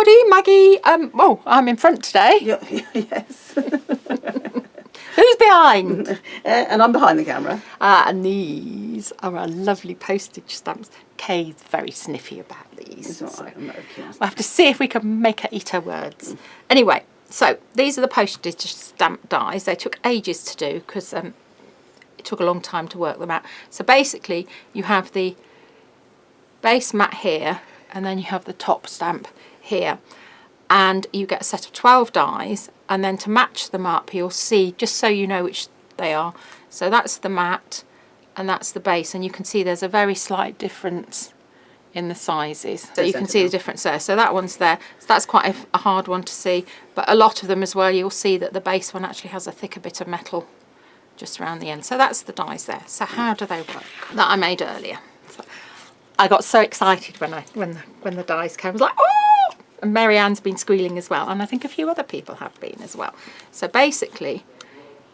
everybody, Maggie. Oh, I'm in front today. Yes. Who's behind? And I'm behind the camera. And these are our lovely postage stamps. Kay's very sniffy about these. It's all right, I'm not okay. We'll have to see if we can make her eat her words. Anyway, so these are the postage stamp dies. They took ages to do because it took a long time to work them out. So basically, you have the base mat here, and then you have the top stamp here. And you get a set of 12 dies, and then to match them up, you'll see, just so you know which they are. So that's the mat, and that's the base, and you can see there's a very slight difference in the sizes. So you can see the difference there. So that one's there. So that's quite a hard one to see, but a lot of them as well, you'll see that the base one actually has a thicker bit of metal just around the end. So that's the dies there. So how do they work? That I made earlier. So I got so excited when the dies came. I was like, oh! And Mary Ann's been squealing as well, and I think a few other people have been as well. So basically,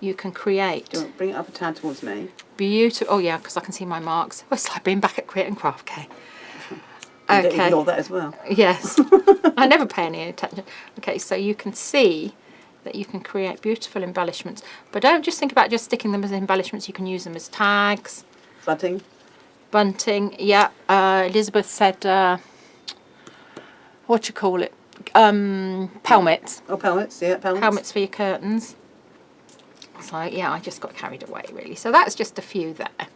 you can create. Do you want to bring it up a tad towards me? Beautiful. Oh yeah, because I can see my marks. Oh, it's like being back at Create and Craft, Kay. Okay. Okay. Ignore that as well. Yes. I never pay any attention. Okay, so you can see that you can create beautiful embellishments, but don't just think about just sticking them as embellishments. You can use them as tags. Bunting. Bunting. Yeah. Elizabeth said. What you call it? Pelmets. Oh, pelmets, yeah, pelmets. Pelmets for your curtains. So yeah, I just got carried away really. So that's just a few there.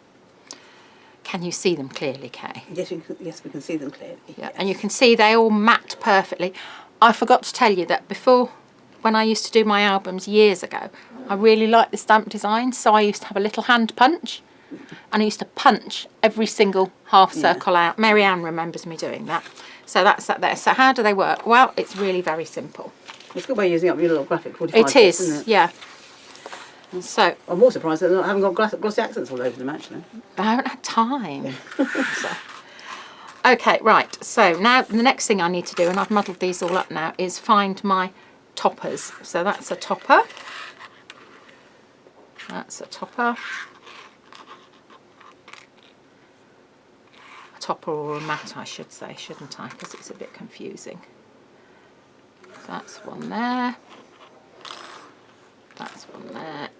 Can you see them clearly, Kay? Yes, we can see them clearly. Yeah, yes. and you can see they all mat perfectly. I forgot to tell you that before, when I used to do my albums years ago, I really liked the stamp design, so I used to have a little hand punch, and I used to punch every single half circle out. Mary Ann remembers me doing that. So that's that there. So how do they work? Well, it's really very simple. It's a good way of using up your little graphic 45 It is, isn't it? yeah. So I'm more surprised that I haven't got glossy accents all over them, actually. I haven't had time. So. Okay, right. So now the next thing I need to do, and I've muddled these all up now, is find my toppers. So that's a topper. That's a topper. A topper or a mat, I should say, shouldn't I? Because it's a bit confusing. That's one there. That's one there.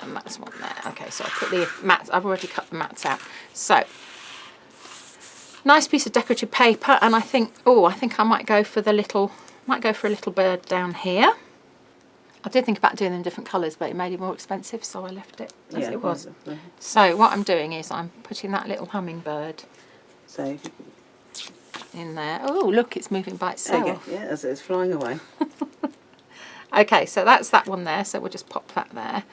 And that's one there. Okay, so I put the mats, I've already cut the mats out. So, nice piece of decorative paper, and I think I might go for a little bird down here. I did think about doing them different colours, but it made it more expensive, so I left it as it was. So what I'm doing is I'm putting that little hummingbird in there. Oh, look, it's moving by itself. Yeah, as it's flying away. Okay, so that's that one there, so we'll just pop that there.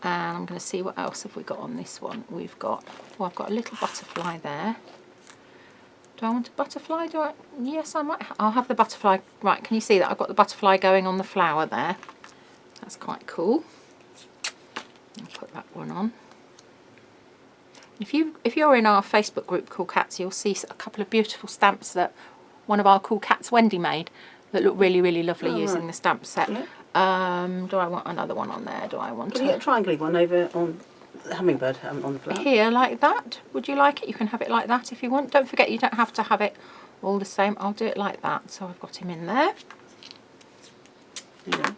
And I'm going to see what else have we got on this one. We've got, well, I've got a little butterfly there. Do I want a butterfly? Yes, I might. I'll have the butterfly. Right, can you see that? I've got the butterfly going on the flower there. That's quite cool. I'll put that one on. If you're in our Facebook group, Cool Cats, you'll see a couple of beautiful stamps that one of our Cool Cats, Wendy, made that look really, really lovely using the stamp set. Yeah. Do I want another one on there? Do I want Can you get a triangle one over on the hummingbird on the flower? Here, like that? Would you like it? You can have it like that if you want. Don't forget, you don't have to have it all the same. I'll do it like that. So I've got him in there. Yeah,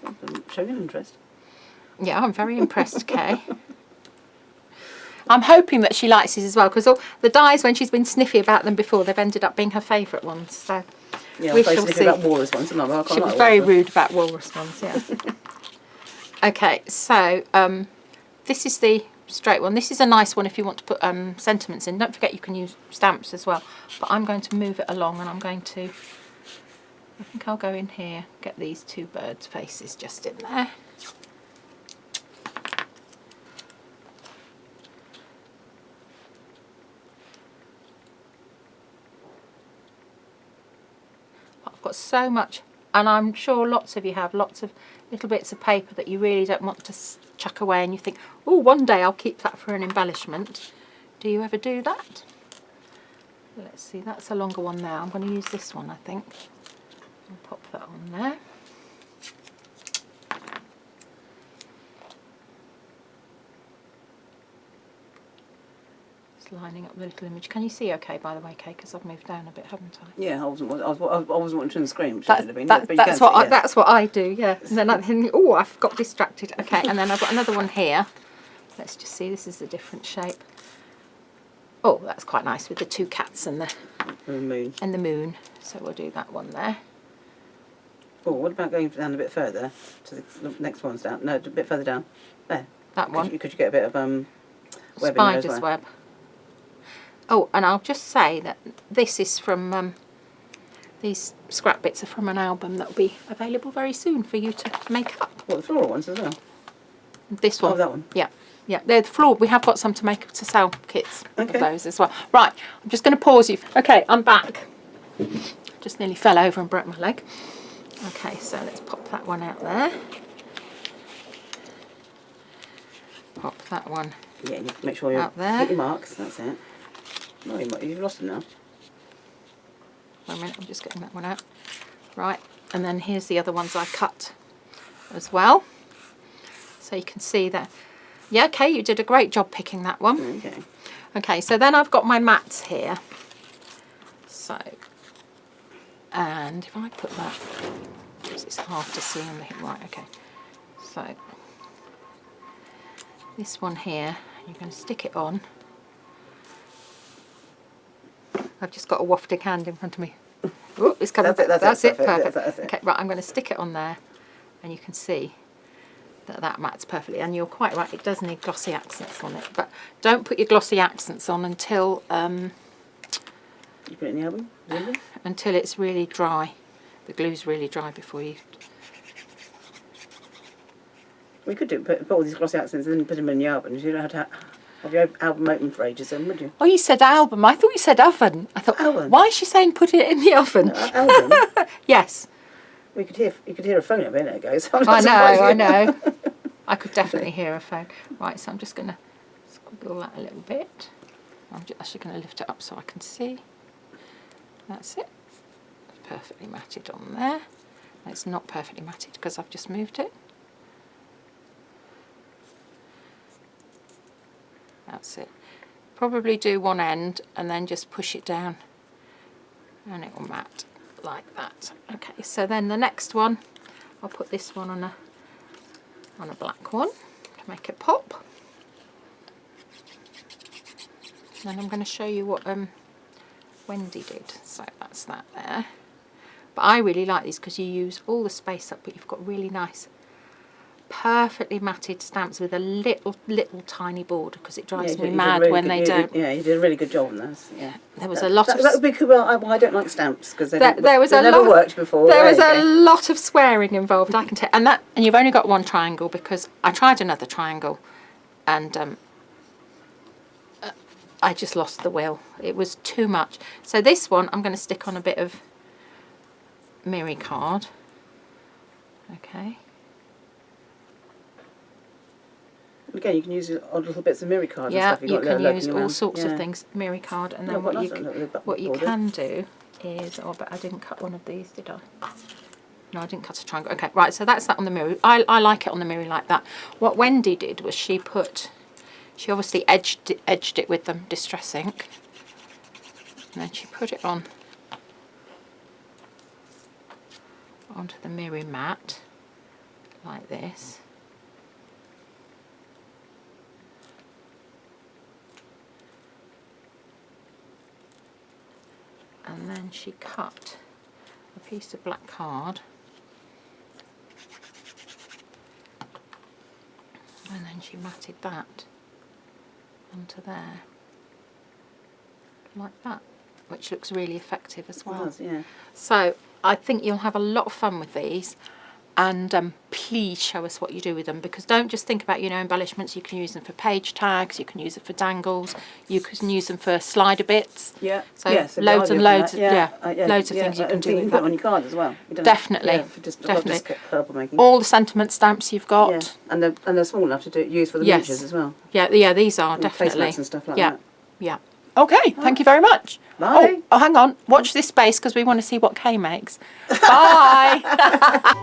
showing interest. Yeah, I'm very impressed, Kay. I'm hoping that she likes these as well, because all the dies, when she's been sniffy about them before, they've ended up being her favourite ones. So yeah, we shall see. About walrus ones, and I she was very rude about walrus ones. Yeah. Okay, so this is the straight one. This is a nice one if you want to put sentiments in. Don't forget you can use stamps as well. But I'm going to move it along, and I'm going to. I think I'll go in here, get these two birds' faces just in there. I've got so much, and I'm sure lots of you have lots of little bits of paper that you really don't want to chuck away, and you think, oh, one day I'll keep that for an embellishment. Do you ever do that? Let's see, that's a longer one now. I'm going to use this one, I think. I'll pop that on there. Just lining up the little image. Can you see okay, by the way, Kay? Because I've moved down a bit, haven't I? Yeah, I wasn't watching the screen, which should have been. But you That's can what see, yeah. that's what I do, yeah. And then I think, oh, I've got distracted. Okay, and then I've got another one here. Let's just see, this is a different shape. Oh, that's quite nice with the two cats and the moon. And the moon. So we'll do that one there. Oh, what about going down a bit further to the next one's down? No, a bit further down. There. That one. Could you get a bit of webbing Spider's there as well? web. Oh, and I'll just say that this is from these scrap bits are from an album that will be available very soon for you to make up. What, the floral ones as well? This one. Oh, that one. Yeah. Yeah, they're the floor. We have got some to make to sell kits Okay. of those as well. Right, I'm just going to pause you. Okay, I'm back. Just nearly fell over and broke my leg. Okay, so let's pop that one out there. Pop that one. Yeah, you make sure you out there. hit your marks. That's it. No, you've lost them now. Wait a minute, I'm just getting that one out. Right, and then here's the other ones I cut as well. So you can see that. Yeah, okay, you did a great job picking that one. Okay. Okay, so then I've got my mats here. So, and if I put that, because it's hard to see on the hip, right, okay. So, this one here, you're going to stick it on. I've just got a wafting hand in front of me. Oh, it's coming. That's it, perfect. That's it. Okay, right, I'm going to stick it on there, and you can see that mats perfectly. And you're quite right, it does need glossy accents on it, but don't put your glossy accents on until you put it in the album? Really? until it's really dry. The glue's really dry before you. We could put all these glossy accents and then put them in the album. You don't have to have your album open for ages, then, would you? Oh, you said album. I thought you said oven. I thought, Oven. why is she saying put it in the oven? No, album. Yes. You could hear a phone a minute ago. So I'm I not know, surprised I you- know. I could definitely hear a phone. Right, so I'm just going to squiggle that a little bit. I'm just actually going to lift it up so I can see. That's it. It's perfectly matted on there. It's not perfectly matted because I've just moved it. That's it. Probably do one end and then just push it down and it will mat like that. Okay, so then the next one, I'll put this one on a black one to make it pop. Then I'm going to show you what Wendy did. So that's that there. But I really like these because you use all the space up, but you've got really nice, perfectly matted stamps with a little tiny border because it drives me mad when they don't. Yeah, you did a really good job on this. Yeah. There was a lot of. That would be cool. Well, I don't like stamps because they There never worked before. There was a lot of swearing involved. I can tell, and you've only got one triangle because I tried another triangle, and I just lost the will. It was too much. So this one I'm going to stick on a bit of mirror card. Okay. Again, you can use odd little bits of mirror card. Yeah, and stuff you can use all around. sorts of things. Mirror card, and then what you can do is, oh, but I didn't cut one of these, did I? No, I didn't cut a triangle. Okay, right. So that's that on the mirror. I like it on the mirror like that. What Wendy did was she obviously edged it with the Distress ink, and then she put it onto the mirror mat like this. And then she cut a piece of black card, and then she matted that onto there like that, which looks really effective as well. It does, yeah. So I think you'll have a lot of fun with these, and please show us what you do with them, because don't just think about, embellishments. You can use them for page tags, you can use it for dangles, you can use them for slider bits. Yeah. So yes, loads and loads, yeah. Loads of things you can do You with can put that. on your card as well. You don't Definitely, for definitely. Just purple making. All the sentiment stamps you've got. Yeah. And they're small enough to use for the Yes. miniatures as well. Yeah, these are And definitely. placemats and stuff like yeah, that. yeah. Okay, thank you very much. Bye. Oh, hang on. Watch this space because we want to see what Kay makes. Bye.